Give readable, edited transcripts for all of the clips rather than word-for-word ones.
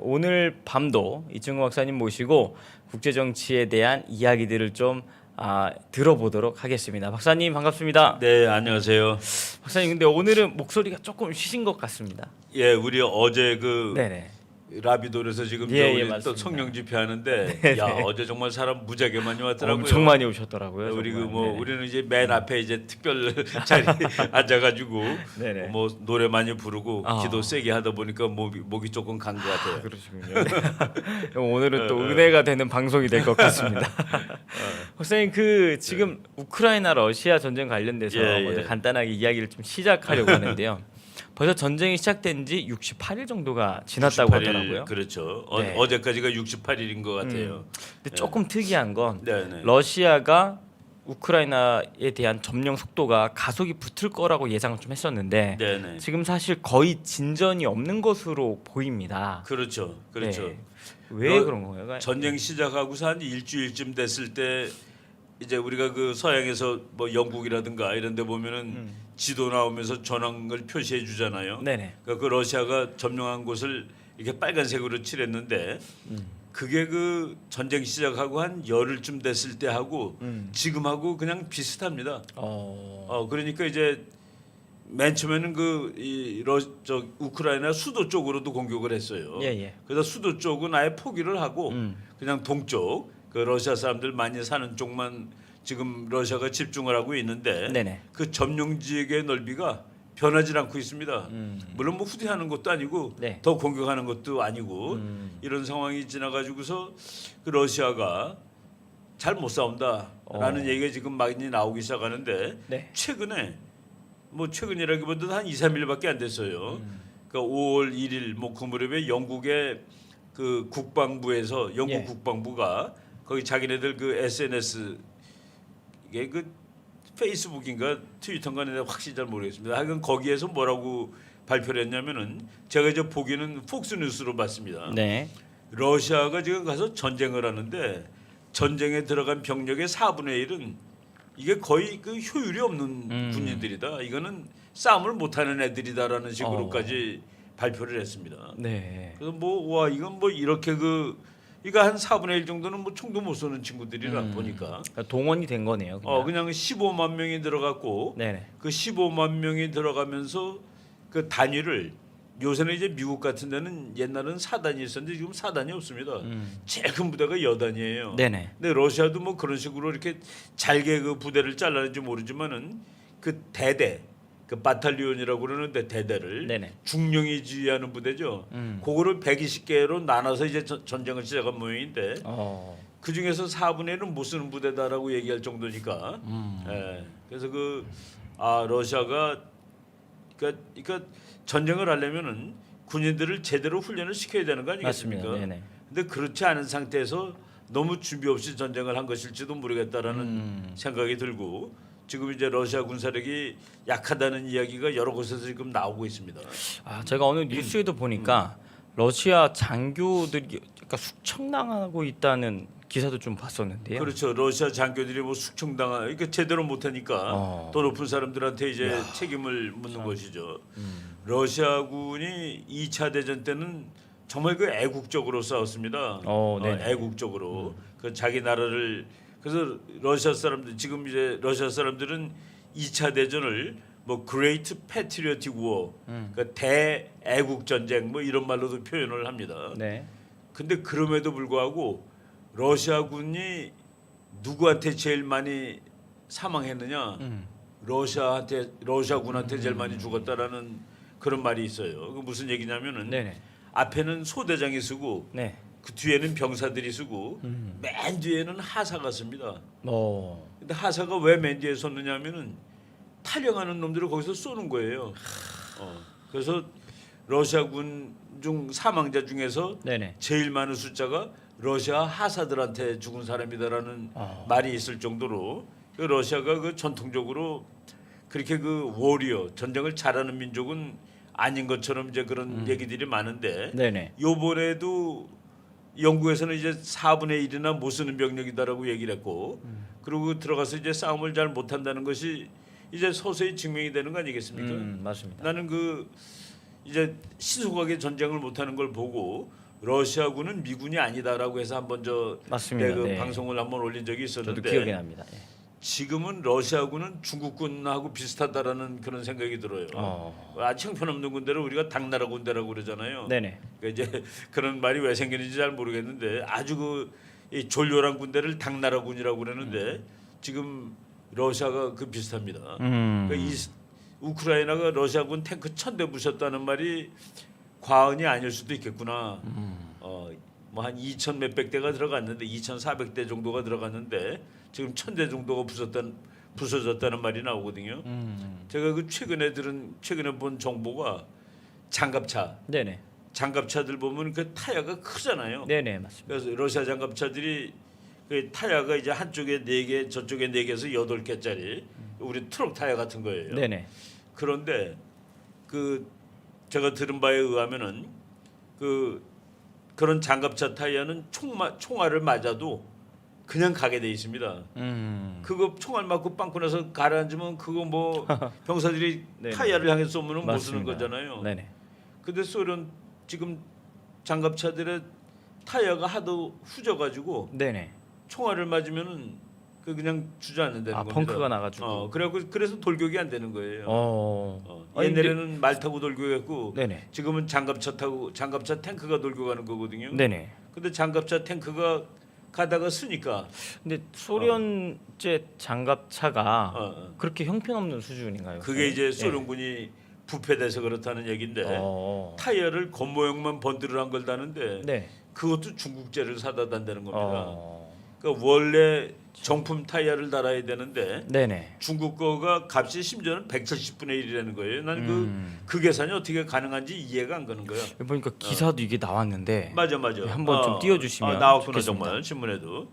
오늘 밤도 이충구 박사님 모시고 국제 정치에 대한 이야기들을 좀 들어보도록 하겠습니다. 박사님 반갑습니다. 네, 안녕하세요. 박사님 근데 오늘은 목소리가 조금 쉬신 것 같습니다. 예, 우리 어제 네네. 라비돌에서 지금 예, 우리 맞습니다. 또 성령 집회하는데 야 어제 정말 사람 무지하게 많이 왔더라고요. 엄청 많이 오셨더라고요. 우리 정말. 네네. 우리는 이제 맨 앞에 이제 특별 자리 앉아가지고 네네. 뭐 노래 많이 부르고 아. 기도 세게 하다 보니까 목이 조금 간 것 같아요. 그러시군요. 네. 오늘은 또 은혜가 되는 방송이 될 것 같습니다. 박사님 지금 우크라이나 러시아 전쟁 관련돼서 먼저 간단하게 이야기를 좀 시작하려고 하는데요. 벌써 전쟁이 시작된 지 68일 정도가 지났다고 68일, 하더라고요. 그렇죠. 네. 어제까지가 68일인 것 같아요. 근데 조금 특이한 건 네네. 러시아가 우크라이나에 대한 점령 속도가 가속이 붙을 거라고 예상을 좀 했었는데 네네. 지금 사실 거의 진전이 없는 것으로 보입니다. 그렇죠. 그렇죠. 네. 왜 그런 거예요? 전쟁 시작하고서 한 일주일쯤 됐을 때 이제 우리가 그 서양에서 뭐 영국이라든가 이런 데 보면은 지도 나오면서 전황을 표시해 주잖아요. 네네. 그러니까 그 러시아가 점령한 곳을 이렇게 빨간색으로 칠했는데 그게 그 전쟁 시작하고 한 열흘쯤 됐을 때 하고 지금하고 그냥 비슷합니다. 그러니까 이제 맨 처음에는 우크라이나 수도 쪽으로도 공격을 했어요. 예. 그래서 수도 쪽은 아예 포기를 하고 그냥 동쪽 그 러시아 사람들 많이 사는 쪽만 지금 러시아가 집중을 하고 있는데 네네. 그 점령 지역의 넓이가 변하지 않고 있습니다. 물론 뭐 후퇴하는 것도 아니고 네. 더 공격하는 것도 아니고 이런 상황이 지나가지고서 그 러시아가 잘 못 싸운다라는 얘기가 지금 많이 나오기 시작하는데 네. 최근에 뭐 최근이라기보다도 한 2, 3일밖에 안 됐어요. 그러니까 5월 1일 뭐 그 무렵에 영국의 그 국방부에서 영국 예. 국방부가 거기 자기네들 그 SNS 이게 그 페이스북인가 트위터인가 내가 확실히 잘 모르겠습니다. 하여간 거기에서 뭐라고 발표를 했냐면은 제가 이제 보기는 폭스뉴스로 봤습니다. 네. 러시아가 지금 가서 전쟁을 하는데 전쟁에 들어간 병력의 4분의 1은 이게 거의 그 효율이 없는 군인들이다. 이거는 싸움을 못하는 애들이다라는 식으로까지 발표를 했습니다. 네. 그래서 이건 뭐 이렇게 이거 한 4분의 1 정도는 뭐 총도 못 쏘는 친구들이라 보니까 그러니까 동원이 된 거네요. 그냥. 그냥 15만 명이 들어갔고 네네. 그 15만 명이 들어가면서 그 단위를 요새는 이제 미국 같은 데는 옛날은 4단이 있었는데 지금 4단이 없습니다. 제일 큰 부대가 여단이에요. 네네. 근데 러시아도 뭐 그런 식으로 이렇게 잘게 그 부대를 잘라는지 모르지만은 그 대대 그 바탈리온이라고 그러는데 대대를 네네. 중령이 지휘하는 부대죠. 그거를 120개로 나눠서 이제 전쟁을 시작한 모양인데 그 중에서 4분의 1은 못 쓰는 부대다라고 얘기할 정도니까. 예. 그래서 러시아가 그러니까 전쟁을 하려면은 군인들을 제대로 훈련을 시켜야 되는 거 아니겠습니까? 맞습니다. 네네. 근데 그렇지 않은 상태에서 너무 준비 없이 전쟁을 한 것일지도 모르겠다라는 생각이 들고 지금 이제 러시아 군사력이 약하다는 이야기가 여러 곳에서 지금 나오고 있습니다. 제가 오늘 뉴스에도 보니까 러시아 장교들이 그러니까 숙청당하고 있다는 기사도 좀 봤었는데요. 그렇죠. 러시아 장교들이 뭐 숙청당하, 그러니까 제대로 못하니까 더 높은 사람들한테 이제 책임을 묻는 것이죠. 러시아군이 2차 대전 때는 정말 그 애국적으로 싸웠습니다. 애국적으로 그 자기 나라를 그래서 러시아 사람들 지금 이제 러시아 사람들은 2차 대전을 뭐 Great Patriotic War, 그러니까 대애국 전쟁 뭐 이런 말로도 표현을 합니다. 네. 근데 그럼에도 불구하고 러시아군이 누구한테 제일 많이 사망했느냐? 러시아군한테 제일 많이 죽었다라는 그런 말이 있어요. 그 무슨 얘기냐면은 네네. 앞에는 소대장이 쓰고 네. 그 뒤에는 병사들이 쓰고 맨 뒤에는 하사가 씁니다. 근데 하사가 왜 맨 뒤에 섰느냐면은 탈영하는 놈들을 거기서 쏘는 거예요. 그래서 러시아군 중 사망자 중에서 네네. 제일 많은 숫자가 러시아 하사들한테 죽은 사람이다라는 말이 있을 정도로 그 러시아가 그 전통적으로 그렇게 그 워리어 전쟁을 잘하는 민족은 아닌 것처럼 이제 그런 얘기들이 많은데 네네. 요번에도 영국에서는 이제 4분의 1이나 못 쓰는 병력이다라고 얘기를 했고 그리고 들어가서 이제 싸움을 잘 못한다는 것이 이제 서서히 증명이 되는 거 아니겠습니까? 맞습니다. 나는 그 이제 신속하게 전쟁을 못하는 걸 보고 러시아군은 미군이 아니다라고 해서 한번 맞습니다. 내가 네. 방송을 한번 올린 적이 있었는데 저도 기억이 납니다. 예. 지금은 러시아군은 중국군하고 비슷하다라는 그런 생각이 들어요. 아주 형편없는 군대를 우리가 당나라 군대라고 그러잖아요. 네네. 그러니까 이제 그런 말이 왜 생기는지 잘 모르겠는데 아주 이 졸렬한 군대를 당나라군이라고 그러는데 지금 러시아가 그 비슷합니다. 그러니까 이 우크라이나가 러시아군 탱크 1,000대 부셨다는 말이 과언이 아닐 수도 있겠구나. 뭐 한 2,000 몇백 대가 들어갔는데 2,400대 정도가 들어갔는데 지금 1,000대 정도가 부서졌다는 말이 나오거든요. 제가 그 최근에 본 정보가 장갑차. 네네. 장갑차들 보면 그 타야가 크잖아요. 네네 맞습니다. 그래서 러시아 장갑차들이 그 타야가 이제 한쪽에 4개, 저쪽에 4개에서 8개짜리 우리 트럭 타야 같은 거예요. 네네. 그런데 그 제가 들은 바에 의하면은 그런 장갑차 타이어는 총알을 맞아도 그냥 가게 돼 있습니다. 그거 총알 맞고 빵꾸 나서 가라앉으면 그거 뭐 병사들이 네네. 타이어를 향해 쏘면은 못 쓰는 맞습니다. 거잖아요. 네네. 근데 소련 지금 장갑차들의 타이어가 하도 후져가지고 네네. 총알을 맞으면은 그 그냥 주저앉는다는 겁니다. 펑크가 나가지고. 그래서 돌격이 안 되는 거예요. 아니, 옛날에는 말 타고 돌격했고 네네. 지금은 장갑차 탱크가 돌격하는 거거든요. 네네. 근데 장갑차 탱크가 가다가 쓰니까 근데 소련제 장갑차가 어. 그렇게 형편없는 수준인가요? 그게 이제 네. 소련군이 부패돼서 그렇다는 얘기인데 타이어를 겉모형만 번들을 한 걸 다는데 네. 그것도 중국제를 사다 단다는 겁니다. 그러니까 원래 정품 타이어를 달아야 되는데 네네. 중국 거가 값이 심지어는 170분의 1이라는 거예요. 나는 그 계산이 어떻게 가능한지 이해가 안 가는 거예요. 보니까 기사도 이게 나왔는데 맞아. 한번 좀 띄워주시면 나왔구나 좋겠습니다. 정말 신문에도.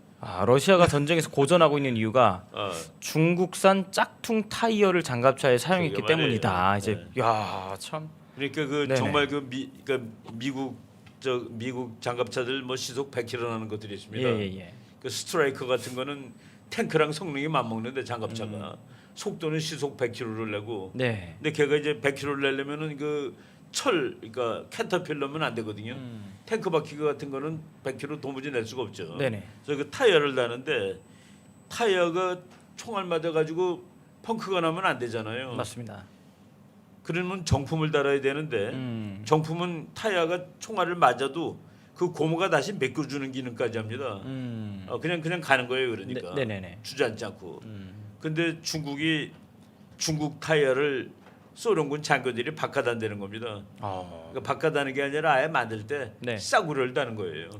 러시아가 전쟁에서 고전하고 있는 이유가 어, 중국산 짝퉁 타이어를 장갑차에 사용했기 그러게 말이에요. 때문이다. 이제 야 참. 그러니까 그 네네. 정말 그러니까 미국 장갑차들 뭐 시속 100km 나는 것들이 있습니다. 예예예. 그 스트라이커 같은 거는 탱크랑 성능이 맞먹는데 장갑차가 속도는 시속 100km를 내고. 네. 근데 걔가 이제 100km를 내려면은 그러니까 캐터필러면 안 되거든요. 탱크 바퀴 같은 거는 100km 도무지 낼 수가 없죠. 네네. 그래서 그 타이어를 다는데 타이어가 총알 맞아 가지고 펑크가 나면 안 되잖아요. 맞습니다. 그러면 정품을 달아야 되는데 정품은 타이어가 총알을 맞아도 그 고무가 다시 메꿔주는 기능까지 합니다. 그냥 가는 거예요. 그러니까 네네네. 주저앉지 않고. 근데 중국 타이어를 소련군 장교들이 바꿔단다는 겁니다. 그러니까 바꿔다는 게 아니라 아예 만들 때 네. 싸구려를 다는 거예요.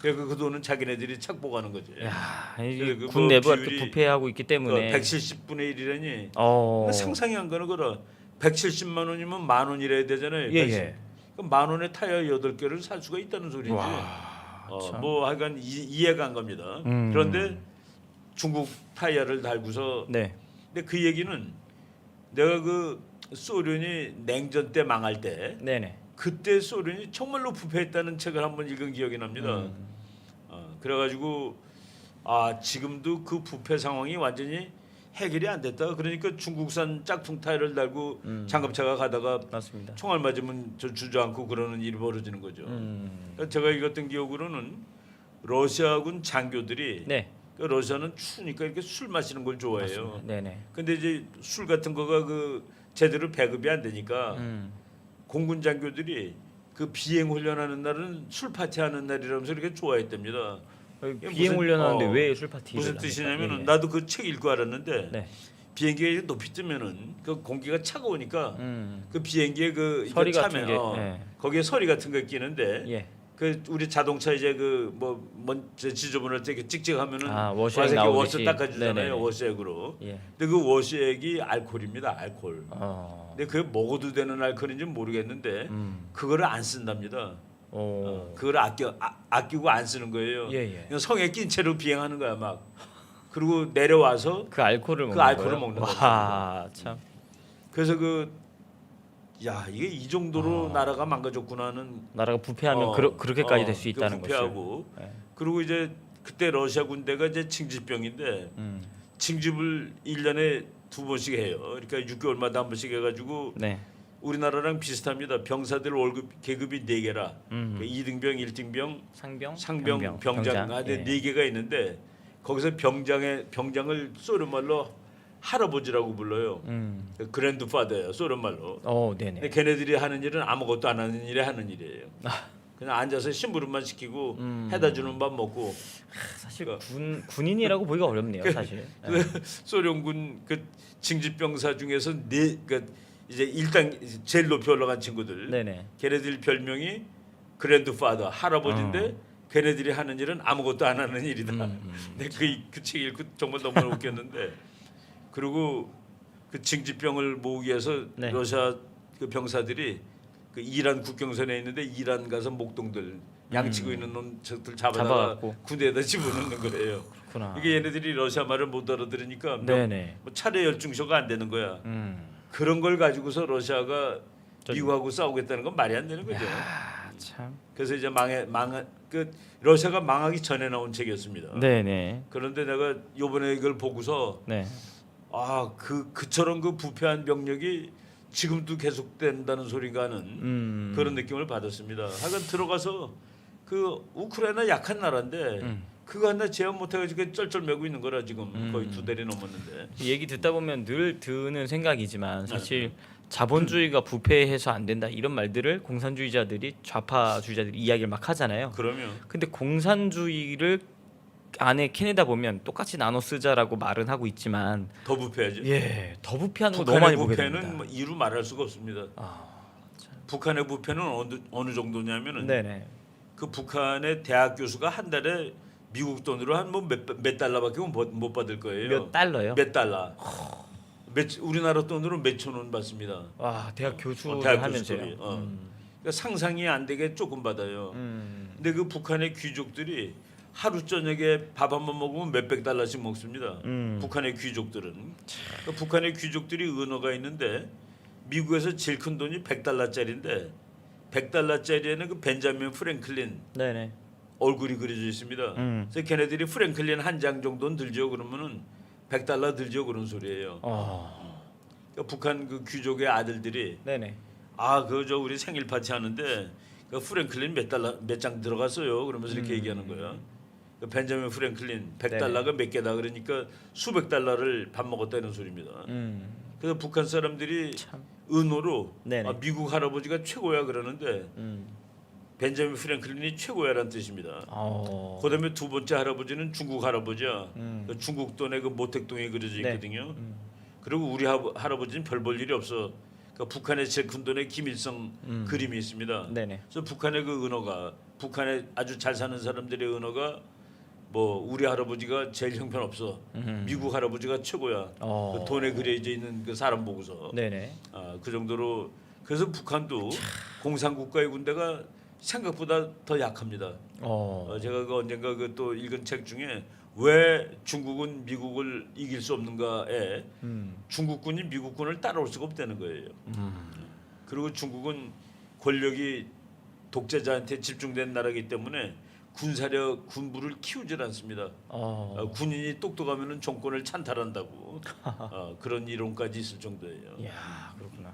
그래서 그 돈은 자기네들이 착복하는 거지. 야, 그 군 뭐 내부가 비율이 또 부패하고 있기 때문에 170분의 1이라니 상상이 안 가는 거라. 170만 원이면 만 원이래야 되잖아요. 예. 그럼 만 원에 타이어 8개를 살 수가 있다는 소리지. 참. 뭐 하여간 이해가 안 갑니다. 그런데 중국 타이어를 달고서 네. 근데 그 얘기는 내가 그 소련이 냉전 때 망할 때 네네. 그때 소련이 정말로 부패했다는 책을 한번 읽은 기억이 납니다. 그래가지고 지금도 그 부패 상황이 완전히 해결이 안 됐다. 그러니까 중국산 짝퉁 타이어를 달고 장갑차가 가다가 맞습니다. 총알 맞으면 주저앉고 그러는 일이 벌어지는 거죠. 그러니까 제가 읽었던 기억으로는 러시아군 장교들이 네. 그러니까 러시아는 추우니까 이렇게 술 마시는 걸 좋아해요. 맞습니다. 네네. 근데 이제 술 같은 거가 제대로 배급이 안 되니까 공군 장교들이 그 비행 훈련하는 날은 술 파티하는 날이라면서 이렇게 좋아했답니다. 비행 훈련하는데 왜 술 파티를 무슨 합니까? 뜻이냐면은 예. 나도 그 책 읽고 알았는데 네. 비행기가 높이 뜨면은 그 공기가 차가우니까 그 비행기에 서리 이거 같은 차면 게, 예. 거기에 서리 같은 거 끼는데 예. 그 우리 자동차 이제 그뭐 지저분할 때 이렇게 찍찍하면은 워시액 와서 이렇게 워셔 나오듯이. 닦아주잖아요. 네네네. 워시액으로. 예. 근데 그 워시액이 알코올입니다. 알코올. 근데 그게 먹어도 되는 알코올인지 는 모르겠는데 그거를 안 쓴답니다. 그거를 아끼고 안 쓰는 거예요. 예. 그냥 성에 낀 채로 비행하는 거야 막. 그리고 내려와서 그 알코올을 먹는 그 알코올을 거예요? 먹는 와, 참. 그래서 이게 이 정도로 나라가 망가졌구나는 나라가 부패하면 그렇게까지 될 수 있다는 거죠. 부패하고 네. 그리고 이제 그때 러시아 군대가 이제 징집병인데 징집을 1년에 2번씩 해요. 그러니까 6개월마다 한 번씩 해가지고 네. 우리나라랑 비슷합니다. 병사들 월급 계급이 4개라. 2등병, 1등병, 상병, 병장. 예. 4개가 있는데 거기서 병장을 소련 말로 할아버지라고 불러요. 그랜드파더예요. 소련 말로. 네네. 근데 걔네들이 하는 일은 아무것도 안 하는 일이 하는 일이에요. 그냥 앉아서 심부름만 시키고 해다 주는 밥 먹고. 사실 군인이라고 보기가 어렵네요, 사실. 네. 소련군 그 징집병사 중에서 이제 일단 제일 높이 올라간 친구들. 네네. 걔네들 별명이 그랜드파더 할아버지인데 걔네들이 하는 일은 아무것도 안 하는 일이다. 근데 그 책 읽고 정말 너무 웃겼는데 그리고 그 징집병을 모으기 위해서 네. 러시아 그 병사들이 그 이란 국경선에 있는데 이란 가서 목동들 양치고 있는 놈들 잡아다가 잡아갖고. 군대에다 집어넣는 거예요. 그렇구나. 이게 얘네들이 러시아 말을 못 알아들으니까 네네. 뭐 차례 열중쇼가 안 되는 거야. 그런 걸 가지고서 러시아가 전- 미국하고 싸우겠다는 건 말이 안 되는 거죠. 참. 그래서 이제 러시아가 망하기 전에 나온 책이었습니다. 네네. 그런데 내가 요번에 이걸 보고서 네. 그처럼 그 부패한 병력이 지금도 계속된다는 소리가 하는 그런 느낌을 받았습니다. 하여간 들어가서 그 우크라이나 약한 나라인데 그거 하나 제압 못해가지고 쩔쩔매고 있는 거라 지금 거의 2달이 넘었는데. 이 얘기 듣다 보면 늘 드는 생각이지만 사실 자본주의가 부패해서 안 된다 이런 말들을 공산주의자들이 좌파주의자들이 이야기를 막 하잖아요. 그러면 근데 공산주의를 안에 캐내다 보면 똑같이 나눠 쓰자라고 말은 하고 있지만 더 부패하죠. 더 부패하는 거 너무 많이 북한의 보게 부패는 됩니다. 뭐 이루 말할 수가 없습니다. 북한의 부패는 어느 정도냐면은 네네. 그 북한의 대학 교수가 한 달에 미국 돈으로 한 뭐 몇 달러밖에 못 받을 거예요. 몇 달러요? 몇 달러. 우리나라 돈으로 몇천 원 받습니다. 와 대학 교수를 대학 하면서요. 교수들이. 그러니까 상상이 안 되게 조금 받아요. 근데 그 북한의 귀족들이 하루 저녁에 밥 한 번 먹으면 몇백 달러씩 먹습니다. 북한의 귀족들은. 그러니까 북한의 귀족들이 은어가 있는데 미국에서 제일 큰 돈이 100달러짜리인데 100달러짜리에는 그 벤자민 프랭클린 네네. 얼굴이 그려져 있습니다. 그래서 걔네들이 프랭클린 한 장 정도는 들죠. 그러면은 100달러 들죠. 그런 소리예요. 그러니까 북한 그 귀족의 아들들이 네네. 그저 우리 생일 파티 하는데 그 프랭클린 몇 장 들어갔어요. 그러면서 이렇게 얘기하는 거야. 그 벤자민 프랭클린 100달러가 몇 개다 그러니까 수백 달러를 밥 먹었다는 소리입니다. 그래서 북한 사람들이 은호로 네네. 미국 할아버지가 최고야 그러는데 벤자민 프랭클린이 최고야라는 뜻입니다. 그다음에 두 번째 할아버지는 중국 할아버지야. 그 중국 돈에 그 모택동이 그려져 네. 있거든요. 그리고 우리 할아버지는 별 볼 일이 없어. 그 북한의 제일 큰 돈에 김일성 그림이 있습니다. 네네. 그래서 북한의 그 은어가 북한에 아주 잘 사는 사람들의 은어가 뭐 우리 할아버지가 제일 형편없어. 미국 할아버지가 최고야. 그 돈에 그려져 있는 그 사람 보고서. 네네. 그 정도로 그래서 북한도 공산국가의 군대가 생각보다 더 약합니다. 제가 그 언젠가 그 또 읽은 책 중에 왜 중국은 미국을 이길 수 없는가에 중국군이 미국군을 따라올 수가 없다는 거예요. 그리고 중국은 권력이 독재자한테 집중된 나라이기 때문에 군사력 군부를 키우질 않습니다. 군인이 똑똑하면은 정권을 찬탈한다고 그런 이론까지 있을 정도예요. 이야 그렇구나.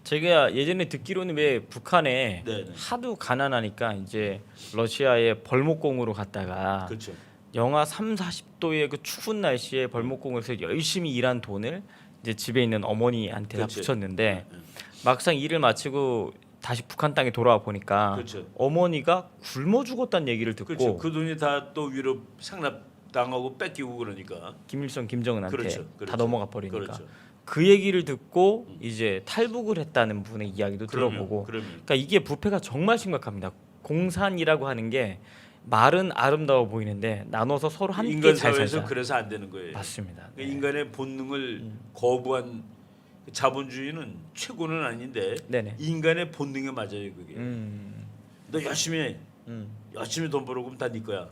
제가 예전에 듣기로는 왜 북한에 네네. 하도 가난하니까 이제 러시아에 벌목공으로 갔다가 그렇죠. 영하 3, 40도의 그 추운 날씨에 벌목공에서 열심히 일한 돈을 이제 집에 있는 어머니한테 다 그렇죠. 붙였는데 막상 일을 마치고 다시 북한 땅에 돌아와 보니까 그렇죠. 어머니가 굶어 죽었다는 얘기를 듣고 그렇죠. 그 돈이 다 또 위로 상납당하고 뺏기고 그러니까. 김일성, 김정은한테 그렇죠. 다 그렇죠. 넘어가 버리니까 그렇죠. 그 얘기를 듣고 이제 탈북을 했다는 분의 이야기도 그럼요. 들어보고 그럼요. 그러니까 이게 부패가 정말 심각합니다. 공산이라고 하는 게 말은 아름다워 보이는데 나눠서 서로 함께 인간 잘 사회에서 살자. 그래서 안 되는 거예요. 맞습니다. 네. 그러니까 인간의 본능을 거부한 자본주의는 최고는 아닌데 네네. 인간의 본능에 맞아요 그게. 너 열심히 해. 음. 열심히 돈 벌어 그럼 다 네 거야.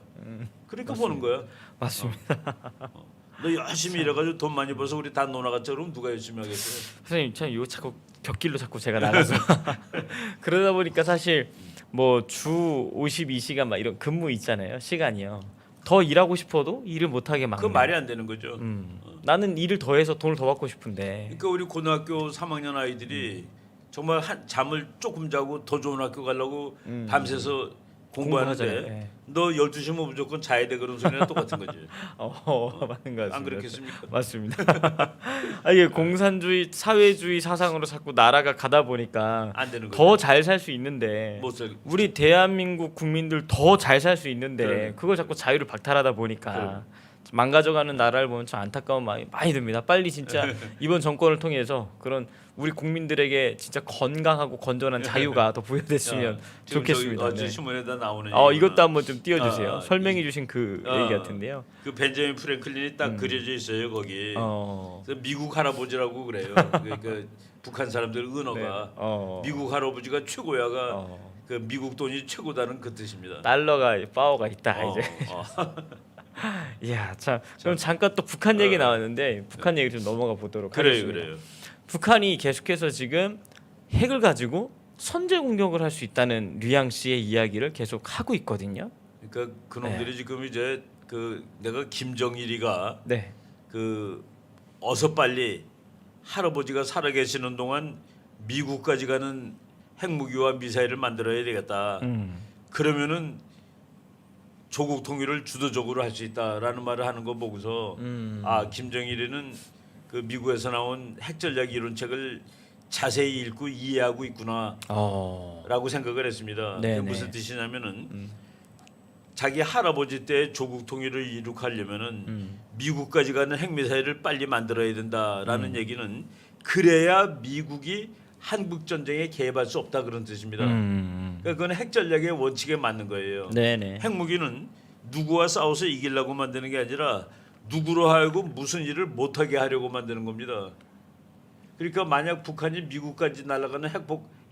그러니까 보는 거야. 맞습니다. 너 열심히 일해가지고 돈 많이 벌어서 우리 다 놀아갔자 그럼 누가 열심히 하겠어요? 선생님 참 이거 자꾸 곁길로 자꾸 제가 나가서 그러다 보니까 사실 뭐 주 52시간 막 이런 근무 있잖아요. 시간이요. 더 일하고 싶어도 일을 못 하게 막는. 그 말이 안 되는 거죠. 나는 일을 더 해서 돈을 더 받고 싶은데. 그러니까 우리 고등학교 3학년 아이들이 정말 잠을 조금 자고 더 좋은 학교 가려고 밤새서 공부하는데 공부하잖아요. 예. 너 12시면 무조건 자야 돼 그런 소리랑 똑같은 거지. 맞는 것 같습니다. 안 그렇겠습니까? 맞습니다. 이게 공산주의 사회주의 사상으로 자꾸 나라가 가다 보니까 안 되는 더 거죠. 잘 살 수 있는데 못 살. 우리 대한민국 국민들 더 잘 살 수 있는데 그러네. 그걸 자꾸 자유를 박탈하다 보니까 그러네. 망가져가는 나라를 보면 참 안타까운 마음이 많이 듭니다. 빨리 진짜 이번 정권을 통해서 그런 우리 국민들에게 진짜 건강하고 건전한 자유가 더 부여됐으면 지금 좋겠습니다. 저기 어제 네. 신문에다 나오는 이것도 한번 좀 띄워주세요. 아, 설명해 주신 그 얘기 같은데요. 그 벤자민 프랭클린이 딱 그려져 있어요 거기. 그래서 미국 할아버지라고 그래요. 그 북한 사람들 언어가 미국 할아버지가 최고야가 그 미국 돈이 최고다는 그 뜻입니다. 달러가 파워가 있다 이제. 이야 참 그럼 잠깐 또 북한 얘기 나왔는데 북한 얘기 좀 넘어가 보도록 하겠습니다. 그래요. 북한이 계속해서 지금 핵을 가지고 선제 공격을 할 수 있다는 뉘앙스의 이야기를 계속 하고 있거든요. 그러니까 그놈들이 지금 이제 그 내가 김정일이가 네. 그 어서 빨리 할아버지가 살아계시는 동안 미국까지 가는 핵무기와 미사일을 만들어야 되겠다. 그러면은 조국 통일을 주도적으로 할 수 있다라는 말을 하는 거 보고서 김정일이는 그 미국에서 나온 핵전략 이론책을 자세히 읽고 이해하고 있구나라고 생각을 했습니다. 그게 무슨 뜻이냐면은 자기 할아버지 때 조국 통일을 이룩하려면은 미국까지 가는 핵미사일을 빨리 만들어야 된다라는 얘기는 그래야 미국이 한국 전쟁에 개입할 수 없다 그런 뜻입니다. 그러니까 그건 핵전략의 원칙에 맞는 거예요. 네네. 핵무기는 누구와 싸워서 이기려고 만드는 게 아니라 누구로 하여금 무슨 일을 못하게 하려고 만드는 겁니다. 그러니까 만약 북한이 미국까지 날아가는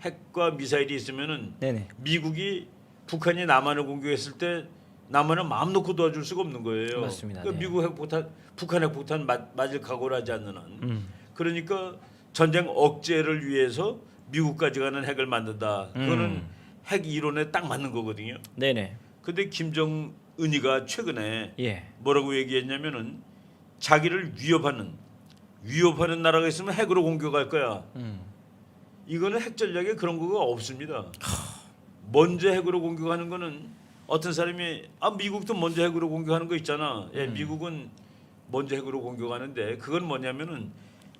핵과 미사일이 있으면은 네네. 미국이 북한이 남한을 공격했을 때 남한은 마음 놓고 도와줄 수가 없는 거예요. 맞습니다. 그러니까 네. 미국 핵폭탄, 북한 핵폭탄 맞을 각오를 하지 않는 한. 그러니까 전쟁 억제를 위해서 미국까지 가는 핵을 만든다. 그거는 핵 이론에 딱 맞는 거거든요. 네네. 근데 김정은이가 최근에 예. 뭐라고 얘기했냐면은 자기를 위협하는 나라가 있으면 핵으로 공격할 거야. 이거는 핵 전략에 그런 거가 없습니다. 먼저 핵으로 공격하는 거는 어떤 사람이 미국도 먼저 핵으로 공격하는 거 있잖아. 미국은 먼저 핵으로 공격하는데 그건 뭐냐면은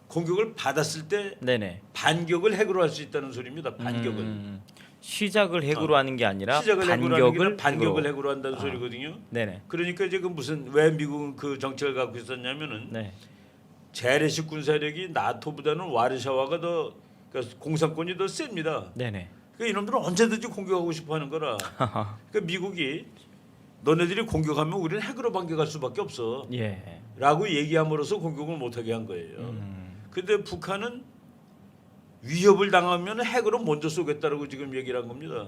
공격을 받았을 때 네네. 반격을 핵으로 할 수 있다는 소리입니다. 반격을. 시작을 핵으로 하는 게 아니라 시작을 핵으로 하는 게 아니라 반격을 핵으로. 핵으로 한다는 소리거든요. 네네. 그러니까 이제 그 무슨 왜 미국은 그 정책을 갖고 있었냐면은 네. 재래식 군사력이 나토보다는 와르샤와가 더 그러니까 공산권이 더 셉니다. 네네. 그러니까 이놈들은 언제든지 공격하고 싶어하는 거라. 그러니까 미국이 너네들이 공격하면 우리는 핵으로 반격할 수밖에 없어. 예. 라고 얘기함으로써 공격을 못하게 한 거예요. 근데 북한은 위협을 당하면 핵으로 먼저 쏘겠다라고 지금 얘기를 한 겁니다.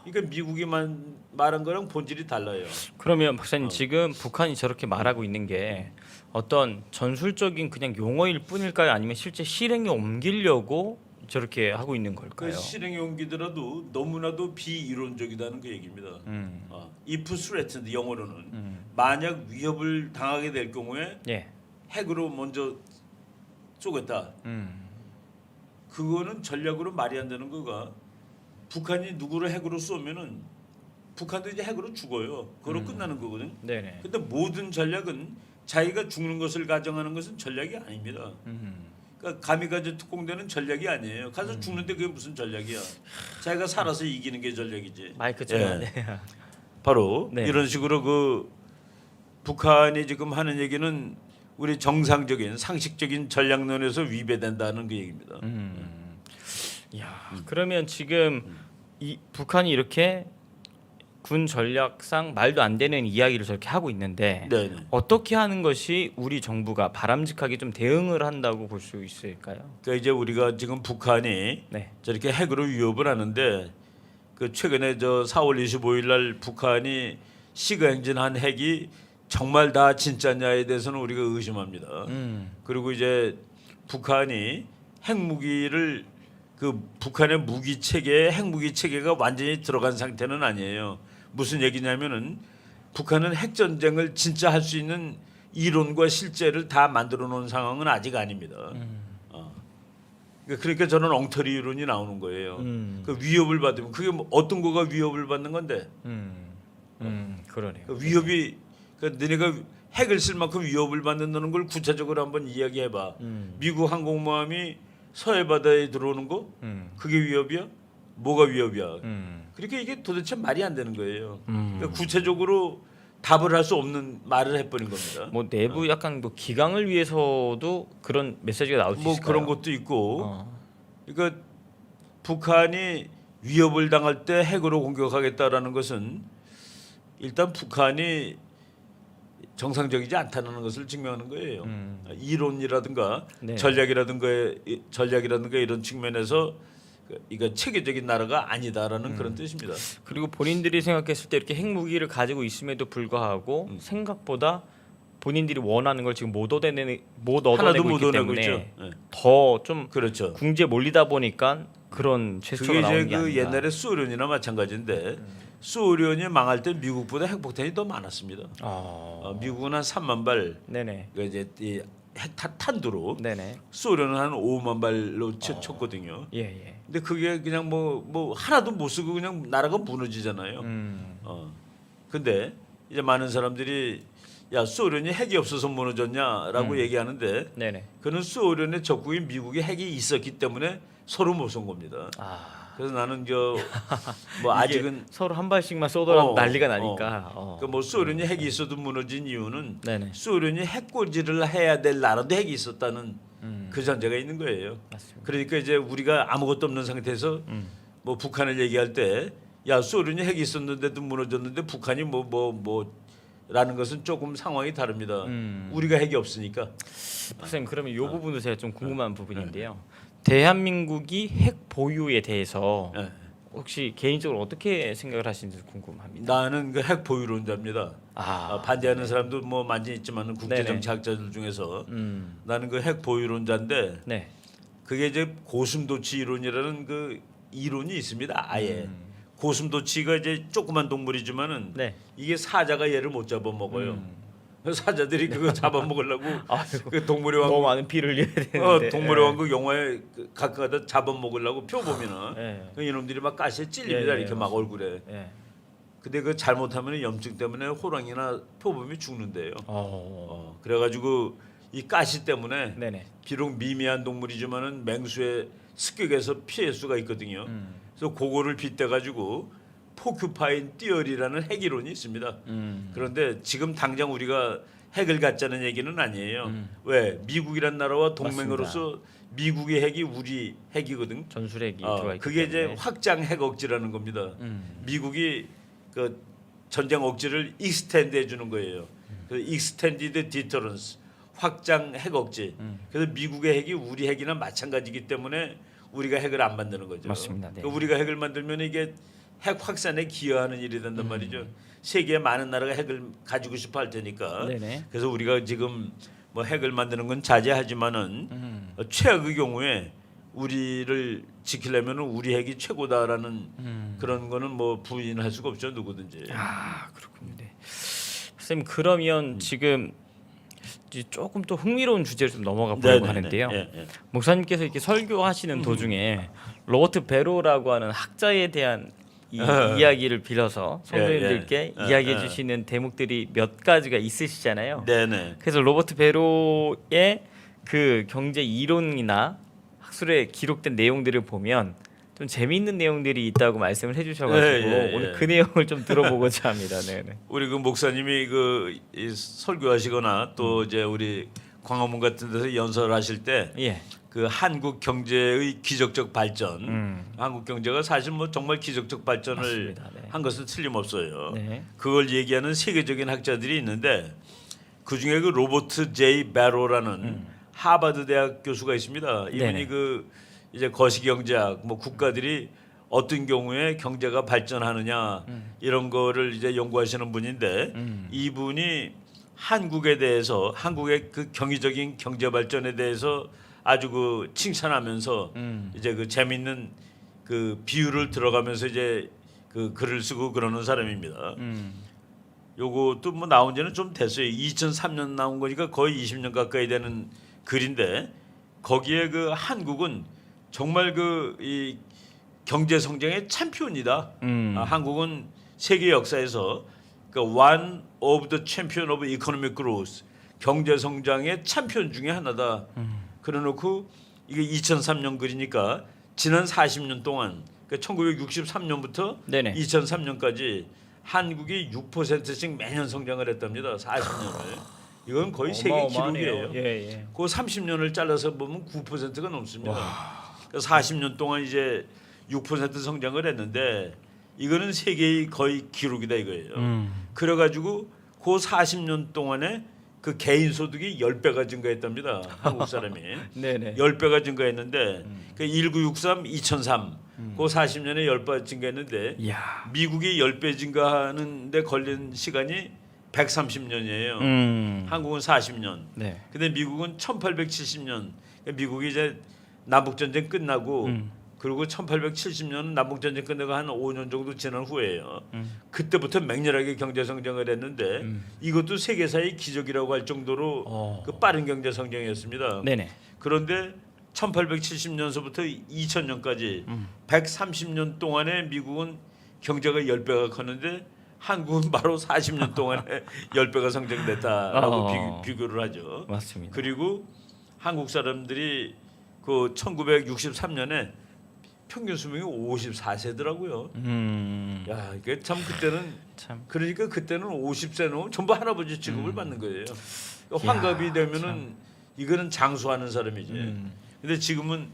그러니까 미국이 말한 거랑 본질이 달라요. 그러면 박사님 지금 북한이 저렇게 말하고 있는 게 어떤 전술적인 그냥 용어일 뿐일까요? 아니면 실제 실행에 옮기려고 저렇게 하고 있는 걸까요? 그 실행에 옮기더라도 너무나도 비이론적이다는 그 얘기입니다. If threatened 영어로는 만약 위협을 당하게 될 경우에 예. 핵으로 먼저 쏘겠다. 그거는 전략으로 말이 안 되는 거가 북한이 누구를 핵으로 쏘면은 북한도 이제 핵으로 죽어요. 그걸로 끝나는 거거든. 네네. 근데 모든 전략은 자기가 죽는 것을 가정하는 것은 전략이 아닙니다. 그러니까 가미가제 특공대는 전략이 아니에요. 가서 죽는데 그게 무슨 전략이야? 자기가 살아서 이기는 게 전략이지. 마이크처럼. 네. 바로 네. 이런 식으로 그 북한이 지금 하는 얘기는 우리 정상적인 상식적인 전략론에서 위배된다는 그 얘기입니다. 야, 그러면 지금 이 북한이 이렇게 군 전략상 말도 안 되는 이야기를 저렇게 하고 있는데 네네. 어떻게 하는 것이 우리 정부가 바람직하게 좀 대응을 한다고 볼 수 있을까요? 그러니까 이제 우리가 지금 북한이 네. 저렇게 핵으로 위협을 하는데 그 최근에 저 4월 25일 날 북한이 시가 행진한 핵이 정말 다 진짜냐에 대해서는 우리가 의심합니다. 그리고 이제 북한이 핵무기를 그 북한의 무기 체계에 핵무기 체계가 완전히 들어간 상태는 아니에요. 무슨 얘기냐면은 북한은 핵 전쟁을 진짜 할 수 있는 이론과 실제를 다 만들어 놓은 상황은 아직 아닙니다. 그러니까 저는 엉터리 이론이 나오는 거예요. 그 위협을 받으면 그게 뭐 어떤 거가 위협을 받는 건데? 그러네요. 그 위협이 그 너네가 핵을 쓸 만큼 위협을 받는다는 걸 구체적으로 한번 이야기해봐. 미국 항공모함이 서해 바다에 들어오는 거 그게 위협이야? 뭐가 위협이야? 그러니까 이게 도대체 말이 안 되는 거예요. 그러니까 구체적으로 답을 할 수 없는 말을 해버린 겁니다. 뭐 내부 약간 뭐 기강을 위해서도 그런 메시지가 나올 수 뭐 있을까요? 그런 것도 있고, 그러니까 북한이 위협을 당할 때 핵으로 공격하겠다라는 것은 일단 북한이 정상적이지 않다는 것을 증명하는 거예요. 이론이라든가 네. 전략이라든가 이런 측면에서 이거 체계적인 나라가 아니다라는 그런 뜻입니다. 그리고 본인들이 생각했을 때 이렇게 핵무기를 가지고 있음에도 불구하고 생각보다 본인들이 원하는 걸 지금 못 얻어내고 하나도 있기 못 얻어내고 때문에 있죠. 네. 더 좀 그렇죠. 궁지에 몰리다 보니까 그런 제스처가 그게 나오는 이제 게 그 아닌가. 옛날에 소련이나 마찬가지인데 소련이 망할 때 미국보다 핵폭탄이 더 많았습니다. 미국은 한 3만 발, 네네. 그러니까 이제 이 핵탄두로 네네. 소련은 한 5만 발로 쳤거든요. 예예. 근데 그게 그냥 뭐 하나도 못 쓰고 그냥 나라가 무너지잖아요. 근데 이제 많은 사람들이 야 소련이 핵이 없어서 무너졌냐라고 얘기하는데 네네. 그는 소련의 적국인 미국이 핵이 있었기 때문에 서로 못 쏜 겁니다. 그래서 나는 뭐 이게 아직은 서로 한 발씩만 쏘더라도 어, 난리가 나니까. 그러니까 뭐 소련이 핵이 있어도 무너진 이유는 네네. 소련이 핵고지를 해야 될 나라도 핵이 있었다는 그 전제가 있는 거예요. 맞습니다. 그러니까 이제 우리가 아무것도 없는 상태에서 뭐 북한을 얘기할 때 야 소련이 핵이 있었는데도 무너졌는데 북한이 뭐라는 것은 조금 상황이 다릅니다. 우리가 핵이 없으니까. 선생님 그러면 이 부분도 제가 좀 궁금한 부분인데요. 대한민국이 핵 보유에 대해서 예. 혹시 개인적으로 어떻게 생각을 하시는지 궁금합니다. 나는 그 핵 보유론자입니다. 반대하는 사람도 뭐 많이 있지만 국제정치학자들 중에서 나는 그 핵 보유론자인데 네. 그게 이제 고슴도치 이론이라는 그 이론이 있습니다. 아예 고슴도치가 이제 조그만 동물이지만은 네. 이게 사자가 얘를 못 잡아먹어요. 사자들이 그거 잡아먹으려고 그 동물의 너무 왕국 많은 피를 흘려야 되는데. 동물의 왕국 영화에 가까다 잡아먹으려고 표 보면은 네. 그 이놈들이 막 가시에 찔립니다. 예, 이렇게 막 얼굴에. 예. 근데 그 잘못하면 염증 때문에 호랑이나 표범이 죽는데요. 그래가지고 이 가시 때문에 네네. 비록 미미한 동물이지만은 맹수의 습격에서 피할 수가 있거든요. 그래서 그거를 빗대가지고 포큐파인 띠어리라는 핵 이론이 있습니다. 그런데 지금 당장 우리가 핵을 갖자는 얘기는 아니에요. 왜 미국이란 나라와 동맹으로서 미국의 핵이 우리 핵이거든. 전술핵이 들어가 있기 그게 이제 때문에. 확장 핵 억지라는 겁니다. 미국이 그 전쟁 억지를 익스텐드 해주는 거예요. 그 익스텐디드 디터런스 확장 핵 억지. 그래서 미국의 핵이 우리 핵이나 마찬가지이기 때문에 우리가 핵을 안 만드는 거죠. 맞습니다. 네. 그러니까 우리가 핵을 만들면 이게 핵 확산에 기여하는 일이 된단 말이죠. 세계의 많은 나라가 핵을 가지고 싶어 할 테니까. 네네. 그래서 우리가 지금 뭐 핵을 만드는 건 자제하지만은 최악의 경우에 우리를 지키려면 우리 핵이 최고다라는 그런 거는 뭐 부인할 수가 없죠 누구든지. 그렇군요. 네. 선생님 그러면 지금 이제 조금 또 흥미로운 주제로 좀 넘어가 보려고 하는데요. 목사님께서 이렇게 설교하시는 도중에 로버트 베로라고 하는 학자에 대한 이야기를 빌어서 성도님들께 이야기해 주시는 대목들이 몇 가지가 있으시잖아요. 네네. 그래서 로버트 베로의 그 경제 이론이나 학술에 기록된 내용들을 보면 좀 재미있는 내용들이 있다고 말씀을 해주셔가지고 오늘 그 내용을 좀 들어보고자 합니다. 네네. 우리 그 목사님이 이 설교하시거나 또 이제 우리 광화문 같은 데서 연설하실 때 예. 그 한국 경제의 기적적 발전, 한국 경제가 사실 뭐 정말 기적적 발전을 맞습니다. 네. 한 것은 틀림없어요. 네. 그걸 얘기하는 세계적인 학자들이 있는데 그 중에 그 로버트 제이 베로라는 하버드 대학 교수가 있습니다. 이분이 네네. 그 이제 거시경제학 뭐 국가들이 어떤 경우에 경제가 발전하느냐 이런 거를 이제 연구하시는 분인데 이분이 한국에 대해서 한국의 그 경이적인 경제 발전에 대해서 아주 그 칭찬하면서 이제 그 재밌는 그 비유를 들어가면서 이제 그 글을 쓰고 그러는 사람입니다. 요것도 뭐 나온 지는 좀 됐어요. 2003년 나온 거니까 거의 20년 가까이 되는 글인데 거기에 그 한국은 정말 그 이 경제 성장의 챔피언이다. 한국은 세계 역사에서 그 one of the champion of economic growth 경제 성장의 챔피언 중에 하나다. 그래놓고 이게 2003년 글이니까 지난 40년 동안 그러니까 1963년부터 네네. 2003년까지 한국이 6%씩 매년 성장을 했답니다. 40년을. 이건 거의 세계 어마어마하네요. 기록이에요. 예, 예. 그 30년을 잘라서 보면 9%가 넘습니다. 그러니까 40년 동안 이제 6% 성장을 했는데 이거는 세계의 거의 기록이다 이거예요. 그래가지고 그 40년 동안에 그 개인 소득이 10배가 증가했답니다. 한국 사람이. 네네. 10배가 증가했는데 그 1963, 2003 그 40년에 10배 증가했는데 이야. 미국이 10배 증가하는데 걸린 시간이 130년이에요. 한국은 40년. 네. 근데 미국은 1870년. 미국이 이제 남북 전쟁 끝나고 그리고 1870년은 남북 전쟁 끝나고 한 5년 정도 지난 후에요. 그때부터 맹렬하게 경제 성장을 했는데 이것도 세계사의 기적이라고 할 정도로 그 빠른 경제 성장이었습니다. 네네. 그런데 1870년서부터 2000년까지 130년 동안에 미국은 경제가 10배가 컸는데 한국은 바로 40년 동안에 10배가 성장됐다라고 비교를 하죠. 맞습니다. 그리고 한국 사람들이 그 1963년에 평균 수명이 54세더라고요. 야, 이게 참 그때는 참. 그러니까 그때는 50세는 전부 할아버지 취급을 받는 거예요. 그러니까 환갑이 되면은 이거는 장수하는 사람이지. 근데 지금은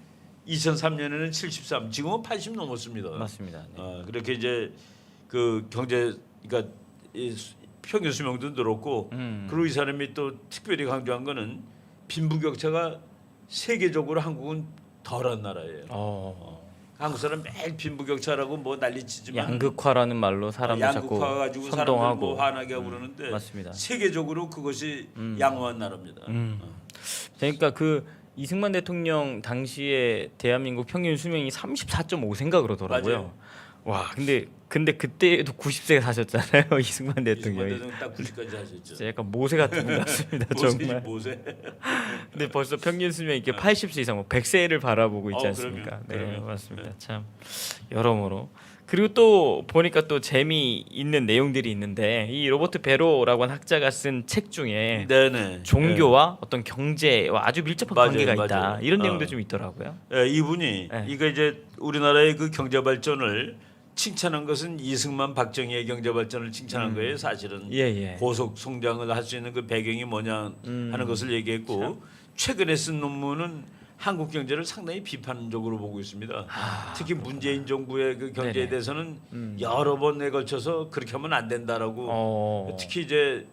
2003년에는 73, 지금은 80 넘었습니다. 맞습니다. 네. 그렇게 이제 그 경제 그러니까 이 평균 수명도 늘었고 그리고 이 사람이 또 특별히 강조한 거는 빈부격차가 세계적으로 한국은 덜한 나라예요. 한국 사람 매일 빈부격차라고 뭐 난리치지만 양극화라는 말로 사람을 자꾸 양극화 가지고 사람들 선동하고 뭐 화나게 하고 그러는데 맞습니다. 세계적으로 그것이 양호한 나라입니다. 그러니까 그 이승만 대통령 당시에 대한민국 평균 수명이 34.5세인가 그러더라고요. 맞아요. 와, 근데 그때도 90세 사셨잖아요. 이승만 대통령이. 이승만 대통령 딱 90까지 하셨죠. 진짜 약간 모세 같은 분 같습니다. 정말. 모세. 근데 벌써 평균 수명 이렇게 80세 이상, 뭐 100세를 바라보고 있지 않습니까? 그럼요. 네, 맞습니다. 참 여러모로. 그리고 또 보니까 또 재미있는 내용들이 있는데 이 로버트 베로라고 하는 학자가 쓴 책 중에 네네. 종교와 어떤 경제와 아주 밀접한 맞아요, 관계가 있다. 맞아요. 이런 내용도 좀 있더라고요. 네, 이분이 네. 이거 이제 우리나라의 그 경제 발전을 칭찬한 것은 이승만, 박정희의 경제 발전을 칭찬한 거예요. 사실은 예. 고속 성장을 할 수 있는 그 배경이 뭐냐 하는 것을 얘기했고 최근에 쓴 논문은 한국 경제를 상당히 비판적으로 보고 있습니다. 특히 문재인 정부의 그 경제에 네네. 대해서는 여러 번에 걸쳐서 그렇게 하면 안 된다라고 특히 이제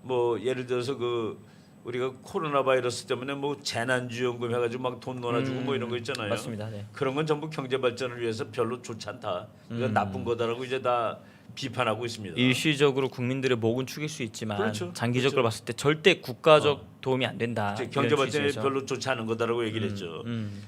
뭐 예를 들어서 그 우리가 코로나 바이러스 때문에 뭐 재난지원금 해가지고 막 돈 놀아주고 뭐 이런 거 있잖아요. 맞습니다. 네. 그런 건 전부 경제 발전을 위해서 별로 좋지 않다. 이건 나쁜 거다라고 이제 다 비판하고 있습니다. 일시적으로 국민들의 목은 축일 수 있지만 그렇죠. 장기적으로 봤을 때 절대 국가적 도움이 안 된다. 이제 이런 경제 발전에 취지에서. 별로 좋지 않은 거다라고 얘기를 했죠.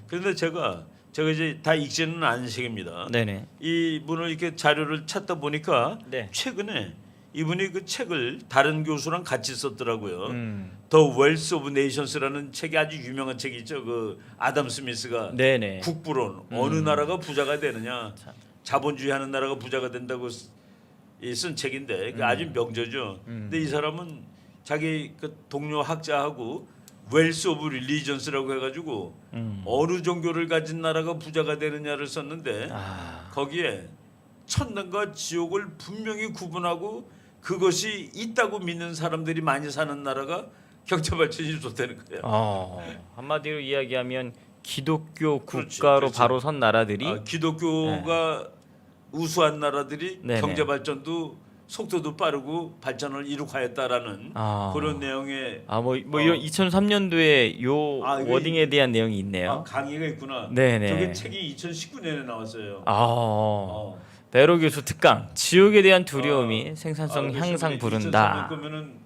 그런데 제가 이제 다 읽지는 않은 책입니다. 네네. 이분을 이렇게 자료를 찾다 보니까 네. 최근에 이분이 그 책을 다른 교수랑 같이 썼더라고요. 음. The Wealth of Nations라는 책이 아주 유명한 책이 있죠. 그 아담 스미스가 네네. 국부론 어느 나라가 부자가 되느냐, 자본주의 하는 나라가 부자가 된다고 쓴 책인데 그 아주 명저죠. 근데 이 사람은 자기 그 동료 학자하고 Wealth of Religions라고 해가지고 어느 종교를 가진 나라가 부자가 되느냐를 썼는데 거기에 천당과 지옥을 분명히 구분하고 그것이 있다고 믿는 사람들이 많이 사는 나라가 경제 발전이 좋다는 거예요. 한마디로 이야기하면 기독교 그렇지, 국가로 그렇지. 바로 선 나라들이 기독교가 우수한 나라들이 네네. 경제 발전도 속도도 빠르고 발전을 이룩하였다라는 그런 내용의 이런 2003년도에 요 이게 워딩에 대한 내용이 있네요. 강의가 있구나. 네네. 저게 책이 2019년에 나왔어요. 베로 교수 특강 지옥에 대한 두려움이 생산성 그래서 향상 2003년 부른다. 거면은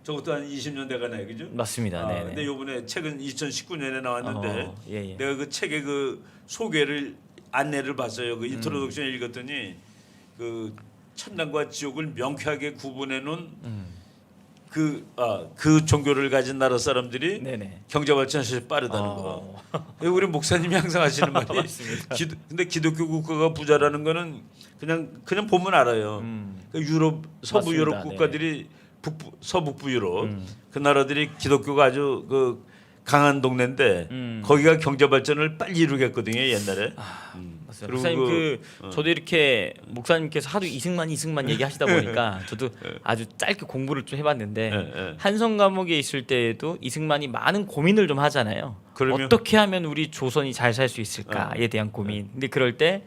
저것도 한 20년 돼가네, 그죠? 맞습니다. 네네. 근데 요번에 책은 2019년에 나왔는데 예. 내가 그 책의 그 소개를 안내를 봤어요. 그 인트로덕션 읽었더니 그 천당과 지옥을 명쾌하게 구분해 놓은 그 종교를 가진 나라 사람들이 네네. 경제 발전이 빠르다는 거. 우리 목사님이 항상 하시는 말이 근데 기독교 국가가 부자라는 거는 그냥 보면 알아요. 그 유럽 서부 맞습니다. 유럽 국가들이 서북부 유럽 그 나라들이 기독교가 아주 그 강한 동네인데 거기가 경제 발전을 빨리 이루겠거든요 옛날에. 맞습니다. 목사님 저도 이렇게 목사님께서 하도 이승만 얘기하시다 보니까 저도 아주 짧게 공부를 좀 해봤는데 한성 감옥에 있을 때에도 이승만이 많은 고민을 좀 하잖아요. 그러면? 어떻게 하면 우리 조선이 잘 살 수 있을까에 대한 고민. 근데 그럴 때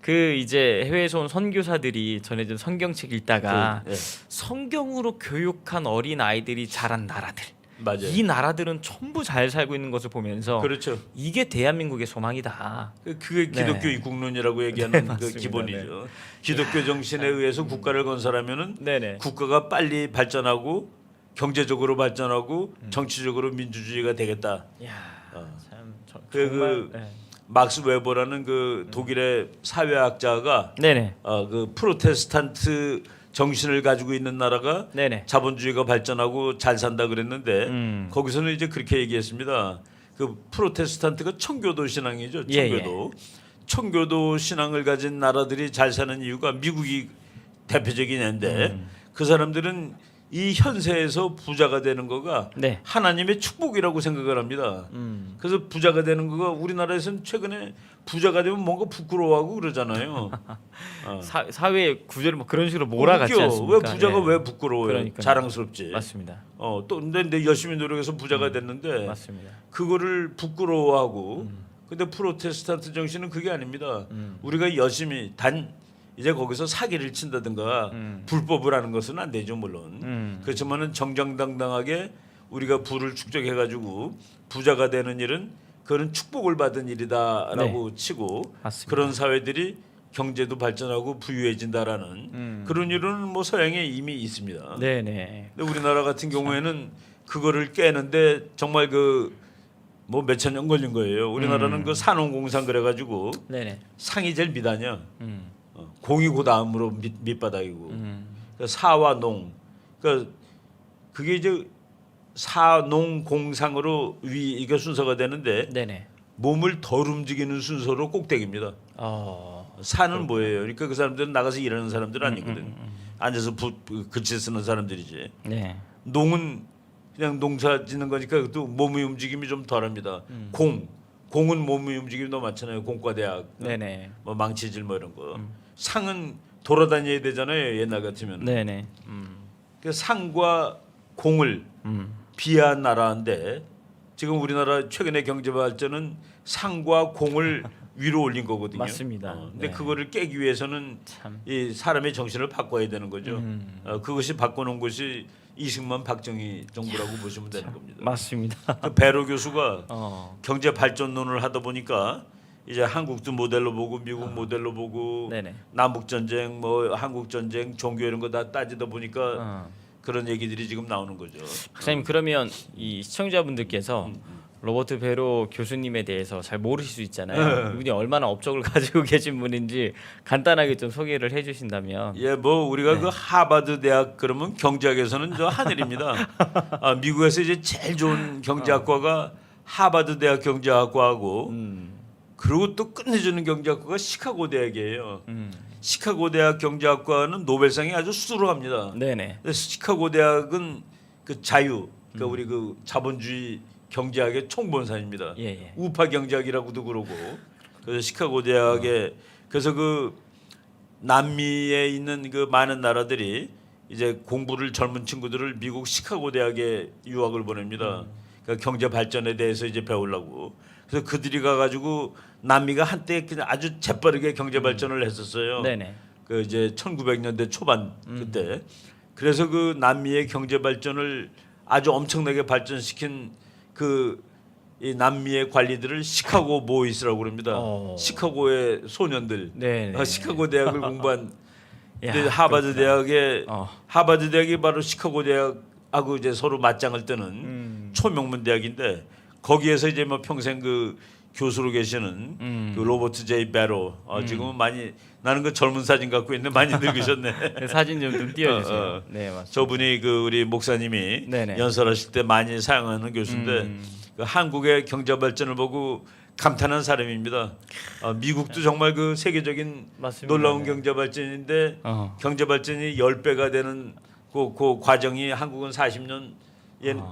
그 이제 해외에서 온 선교사들이 전해준 성경책 읽다가 성경으로 교육한 어린 아이들이 자란 나라들. 맞아요. 이 나라들은 전부 잘 살고 있는 것을 보면서 그렇죠. 이게 대한민국의 소망이다. 그게 기독교 네. 이국론이라고 얘기하는 그 맞습니다. 기본이죠. 기독교 정신에 의해서 국가를 건설하면은 네네. 국가가 빨리 발전하고 경제적으로 발전하고 정치적으로 민주주의가 되겠다. 야, 참 그 정말 막스 웨버라는 그 독일의 사회학자가 네네. 그 프로테스탄트 정신을 가지고 있는 나라가 네네. 자본주의가 발전하고 잘 산다 그랬는데 거기서는 이제 그렇게 얘기했습니다. 그 프로테스탄트가 청교도 신앙이죠. 청교도. 청교도 신앙을 가진 나라들이 잘 사는 이유가 미국이 대표적인 애인데 그 사람들은 이 현세에서 부자가 되는 거가 네. 하나님의 축복이라고 생각을 합니다. 그래서 부자가 되는 거가 우리나라에서는 최근에 부자가 되면 뭔가 부끄러워하고 그러잖아요. 사회 구조를 뭐 그런 식으로 몰아갔지 웃겨. 않습니까? 왜 부자가 왜 부끄러워요? 그러니까요. 자랑스럽지. 맞습니다. 또 근데 열심히 노력해서 부자가 됐는데 맞습니다. 그거를 부끄러워하고 근데 프로테스탄트 정신은 그게 아닙니다. 우리가 열심히 이제 거기서 사기를 친다든가 불법을 하는 것은 안 되죠 물론. 그렇지만은 정정당당하게 우리가 부를 축적해가지고 부자가 되는 일은 그거는 축복을 받은 일이다라고 치고 맞습니다. 그런 사회들이 경제도 발전하고 부유해진다라는 그런 일은 뭐 서양에 이미 있습니다. 네네. 근데 우리나라 같은 경우에는 그거를 깨는데 정말 뭐 몇천 년 걸린 거예요. 우리나라는 그 산업공상 그래가지고 네네. 상이 제일 밑아니야. 공이 그 다음으로 밑바닥이고 그러니까 사와 농. 그러니까 그게 이제 사농공상으로 이게 순서가 되는데 네네. 몸을 덜 움직이는 순서로 꼭대기입니다. 산은 뭐예요? 그러니까 그 사람들은 나가서 일하는 사람들 아니거든. 앉아서 글씨 쓰는 사람들이지. 네. 농은 그냥 농사 짓는 거니까 또 몸의 움직임이 좀 덜합니다. 공은 몸의 움직임이 너무 많잖아요. 공과대학, 네네. 뭐 망치질 뭐 이런 거. 상은 돌아다녀야 되잖아요. 옛날 같으면. 네네. 그 상과 공을 비하한 나라인데 지금 우리나라 최근의 경제 발전은 상과 공을 위로 올린 거거든요. 맞습니다. 근데 네. 그거를 깨기 위해서는 참. 이 사람의 정신을 바꿔야 되는 거죠. 그것이 바꿔놓은 것이 이승만 박정희 정부라고 보시면 되는 겁니다. 맞습니다. 그 배로 교수가 경제 경제 발전론을 하다 보니까 이제 한국도 모델로 보고 미국 모델로 보고 네네. 남북 전쟁 뭐 한국 전쟁 종교 이런 거 다 따지다 보니까 그런 얘기들이 지금 나오는 거죠. 박사님 그러면 이 시청자분들께서 로버트 베로 교수님에 대해서 잘 모르실 수 있잖아요. 이분이 얼마나 업적을 가지고 계신 분인지 간단하게 좀 소개를 해주신다면. 예, 뭐 우리가 그 하버드 대학 그러면 경제학에서는 저 하늘입니다. 미국에서 이제 제일 좋은 경제학과가 하버드 대학 경제학과하고 그리고 또 끝내주는 경제학과가 시카고 대학이에요. 시카고 대학 경제학과는 노벨상이 아주 수두룩합니다. 네네. 시카고 대학은 그 자유, 그러니까 우리 그 자본주의 경제학의 총본산입니다. 예. 우파 경제학이라고도 그러고. 그래서 시카고 대학에 그래서 그 남미에 있는 그 많은 나라들이 이제 공부를 젊은 친구들을 미국 시카고 대학에 유학을 보냅니다. 그러니까 경제 발전에 대해서 이제 배우려고. 그래서 그들이 가가지고 남미가 한때 그냥 아주 재빠르게 경제 발전을 했었어요. 네네. 그 이제 1900년대 초반 그때. 그래서 그 남미의 경제 발전을 아주 엄청나게 발전시킨 그 이 남미의 관리들을 시카고 보이스라고 그럽니다. 시카고의 소년들. 네네. 시카고 대학을 공부한 야, 근데 하버드 그렇구나. 대학에 하버드 대학이 바로 시카고 대학하고 이제 서로 맞짱을 뜨는 초명문 대학인데 거기에서 이제 뭐 평생 그 교수로 계시는 그 로버트 제이 베로 지금은 많이 나는 그 젊은 사진 갖고 있는데 많이 늙으셨네. 사진 좀 띄워주세요. 네, 맞습니다. 저분이 그 우리 목사님이 네네. 연설하실 때 많이 사용하는 교수인데 그 한국의 경제 발전을 보고 감탄한 사람입니다. 미국도 정말 그 세계적인 맞습니다. 놀라운 네. 경제 발전인데 어. 경제 발전이 10배가 되는 그 과정이 한국은 40년,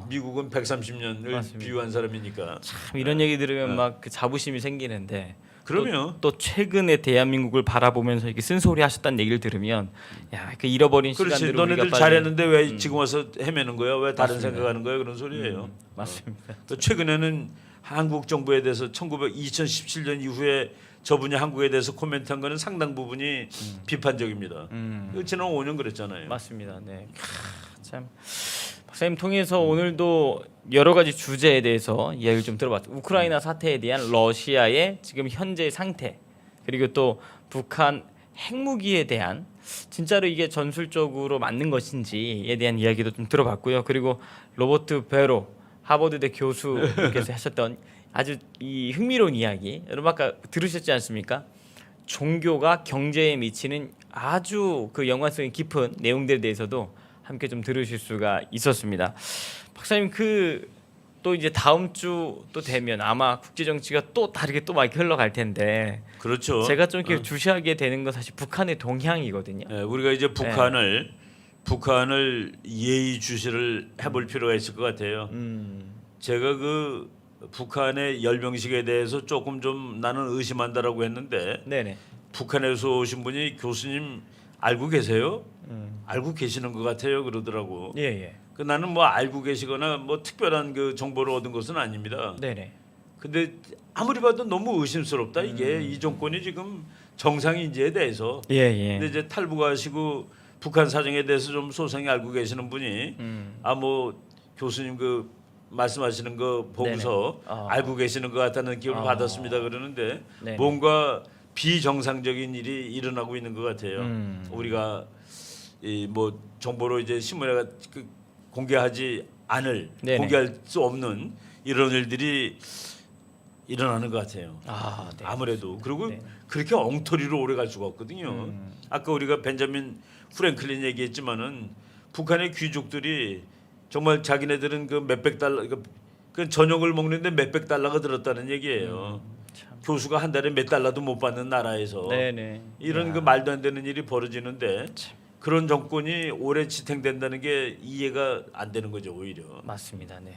미국은 130년을 맞습니다. 비유한 사람이니까. 참 이런 얘기 들으면 막 그 자부심이 생기는데 그러면 또 최근에 대한민국을 바라보면서 이렇게 쓴소리 하셨다는 얘기를 들으면 야, 그 잃어버린 그렇지 시간들을 너네들 우리가 빨리 잘했는데 왜 지금 와서 헤매는 거야? 왜 다른 맞습니다. 생각하는 거야? 그런 소리예요. 맞습니다. 또 최근에는 한국 정부에 대해서 2017년 이후에 저분이 한국에 대해서 코멘트한 거는 상당 부분이 비판적입니다. 지난 5년 그랬잖아요. 맞습니다. 네. 참 박사님 통해서 오늘도 여러 가지 주제에 대해서 이야기를 좀 들어봤죠. 우크라이나 사태에 대한 러시아의 지금 현재 상태 그리고 또 북한 핵무기에 대한 진짜로 이게 전술적으로 맞는 것인지에 대한 이야기도 좀 들어봤고요. 그리고 로버트 베로 하버드대 교수께서 하셨던 아주 이 흥미로운 이야기 여러분 아까 들으셨지 않습니까? 종교가 경제에 미치는 아주 그 연관성이 깊은 내용들에 대해서도 함께 좀 들으실 수가 있었습니다. 박사님 그 또 이제 다음 주 또 되면 아마 국제 정치가 또 다르게 또 막 흘러갈 텐데 그렇죠. 제가 좀 이렇게 주시하게 되는 건 사실 북한의 동향이거든요. 우리가 이제 북한을 예의주시를 해볼 필요가 있을 것 같아요. 제가 그 북한의 열병식에 대해서 조금 좀 나는 의심한다라고 했는데 네네. 북한에서 오신 분이 교수님 알고 계세요? 알고 계시는 것 같아요 그러더라고. 예예. 그 나는 뭐 알고 계시거나 뭐 특별한 그 정보를 얻은 것은 아닙니다. 네네. 근데 아무리 봐도 너무 의심스럽다 이게 이 정권이 지금 정상인지에 대해서. 예예. 근데 이제 탈북하시고 북한 사정에 대해서 좀 소상히 알고 계시는 분이 뭐 교수님 그 말씀하시는 거 보고서 알고 계시는 것 같다는 느낌을 받았습니다 그러는데 네네. 뭔가 비정상적인 일이 일어나고 있는 것 같아요. 우리가 이 뭐 정보로 이제 신문에 공개하지 않을 네네. 공개할 수 없는 이런 일들이 일어나는 것 같아요. 네. 아무래도 그리고 네. 그렇게 엉터리로 오래 갈 수가 없거든요. 아까 우리가 벤자민 프랭클린 얘기했지만은 북한의 귀족들이 정말 자기네들은 그 몇백 달러 그 저녁을 먹는데 몇백 달러가 들었다는 얘기예요. 교수가 한 달에 몇 달러도 못 받는 나라에서 네네. 이런 그 말도 안 되는 일이 벌어지는데 그런 정권이 오래 지탱된다는 게 이해가 안 되는 거죠 오히려. 맞습니다. 네.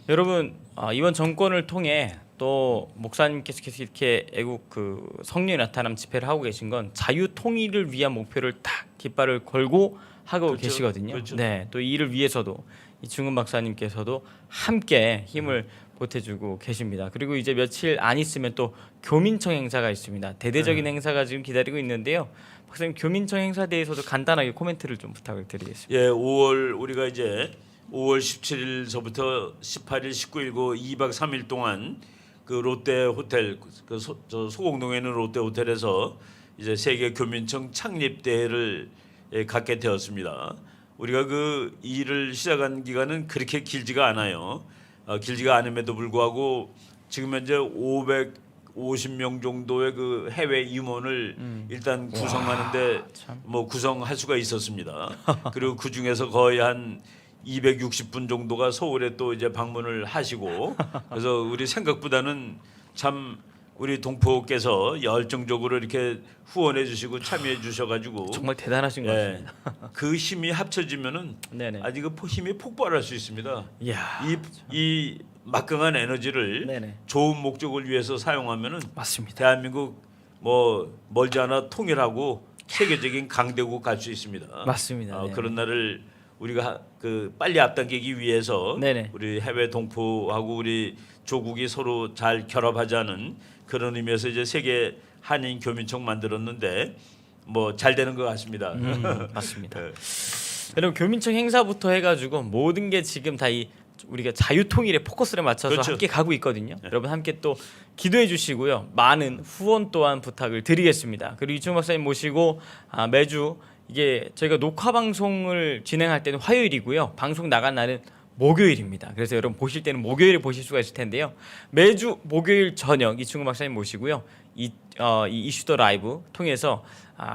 여러분 이번 정권을 통해 또 목사님께서 계속 이렇게 애국 그 성령의 나타남 집회를 하고 계신 건 자유 통일을 위한 목표를 딱 깃발을 걸고 하고 그렇죠. 계시거든요. 그렇죠. 네, 또 이를 위해서도 이중근 박사님께서도 함께 힘을 보태주고 계십니다. 그리고 이제 며칠 안 있으면 또 교민청 행사가 있습니다. 대대적인 행사가 지금 기다리고 있는데요. 박사님 교민청 행사에 대해서도 간단하게 코멘트를 좀 부탁을 드리겠습니다. 예, 5월 우리가 이제 5월 17일서부터 18일, 19일 그 2박 3일 동안 그 롯데 호텔 저 소공동에 있는 롯데 호텔에서 이제 세계 교민청 창립 대회를 갖게 되었습니다. 우리가 그 일을 시작한 기간은 그렇게 길지가 않아요. 길지가 않음에도 불구하고 지금 현재 550명 정도의 그 해외 임원을 일단 구성하는데 뭐 구성할 수가 있었습니다. 그리고 그 중에서 거의 한 260분 정도가 서울에 또 이제 방문을 하시고 그래서 우리 생각보다는 참 우리 동포께서 열정적으로 이렇게 후원해 주시고 참여해 주셔가지고 정말 대단하신 것 같습니다. 그 힘이 합쳐지면은 네네. 아직 그 힘이 폭발할 수 있습니다. 이야, 이 막강한 에너지를 네네. 좋은 목적을 위해서 사용하면은 맞습니다. 대한민국 뭐 멀지 않아 통일하고 세계적인 강대국 갈 수 있습니다. 맞습니다. 네. 그런 날을 우리가 그 빨리 앞당기기 위해서 네네. 우리 해외 동포하고 우리 조국이 서로 잘 결합하자는 그런 의미에서 이제 세계 한인 교민청 만들었는데 뭐 잘 되는 것 같습니다. 맞습니다. 네. 여러분 교민청 행사부터 해가지고 모든 게 지금 다 이 우리가 자유통일에 포커스를 맞춰서 그렇죠. 함께 가고 있거든요. 여러분 함께 또 기도해 주시고요. 많은 후원 또한 부탁을 드리겠습니다. 그리고 이충 박사님 모시고 매주 이게 저희가 녹화 방송을 진행할 때는 화요일이고요. 방송 나간 날은 목요일입니다. 그래서 여러분 보실 때는 목요일에 보실 수가 있을 텐데요. 매주 목요일 저녁 이충구 박사님 모시고요. 이 이슈더 라이브 통해서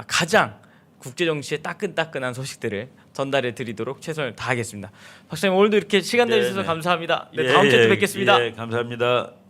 가장 국제 정치의 따끈따끈한 소식들을 전달해 드리도록 최선을 다하겠습니다. 박사님 오늘도 이렇게 시간 내주셔서 감사합니다. 네, 다음 주에 또 뵙겠습니다. 감사합니다.